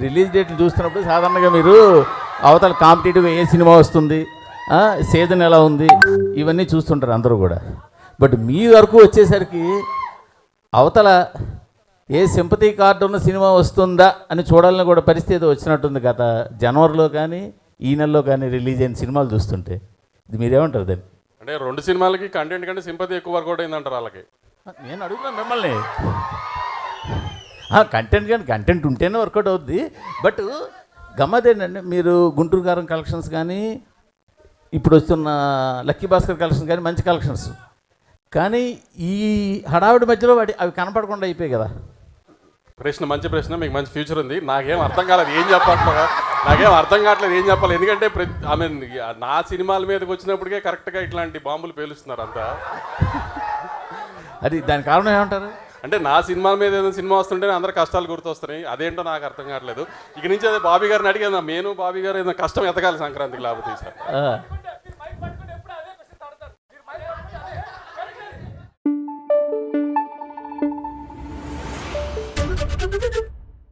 Release డేట్లు చూస్తున్నప్పుడు సాధారణంగా మీరు అవతల కాంపిటేటివ్ ఏ సినిమా వస్తుంది, సీజన్ ఎలా ఉంది, ఇవన్నీ చూస్తుంటారు అందరూ కూడా. బట్ మీ వరకు వచ్చేసరికి అవతల ఏ సింపతి కార్డు ఉన్న సినిమా వస్తుందా అని చూడాలని కూడా పరిస్థితి వచ్చినట్టుంది గత జనవరిలో కానీ ఈ నెలలో కానీ రిలీజ్ అయిన సినిమాలు చూస్తుంటే. ఇది మీరేమంటారు దాన్ని? అంటే 2 సినిమాలకి కంటెంట్ కంటే సింపతి ఎక్కువ వర్కౌట్ అయిందంటారు వాళ్ళకి. నేను అడుగుతున్నాను మిమ్మల్ని. కంటెంట్ కానీ కంటెంట్ ఉంటేనే వర్కౌట్ అవుద్ది. బట్ గమ్మదేంటంటే మీరు గుంటూరు కారం కలెక్షన్స్ కానీ ఇప్పుడు వస్తున్న లక్కీ భాస్కర్ కలెక్షన్స్ కానీ మంచి కలెక్షన్స్, కానీ ఈ హడావిడి మధ్యలో అవి కనపడకుండా అయిపోయాయి కదా. ప్రశ్న మంచి ప్రశ్న, మీకు మంచి ఫ్యూచర్ ఉంది. నాకేం అర్థం కాలేదు ఏం చెప్పాలి, ఏం చెప్పాలి. ఎందుకంటే నా సినిమాల మీదకి వచ్చినప్పటికే కరెక్ట్గా ఇట్లాంటి బాంబులు పేలుస్తున్నారు అంతా. అది దాని కారణం ఏమంటారు? అంటే నా సినిమాల మీద ఏదైనా సినిమా వస్తుంటే అందరు కష్టాలు గుర్తొస్తున్నాయి. అదేంటో నాకు అర్థం కావట్లేదు. ఇక నుంచి అదే బాబీ గారిని అడిగాను, నేను బాబీ గారు ఏదైనా కష్టం ఎతకాలి సంక్రాంతికి, లేకపోతే సార్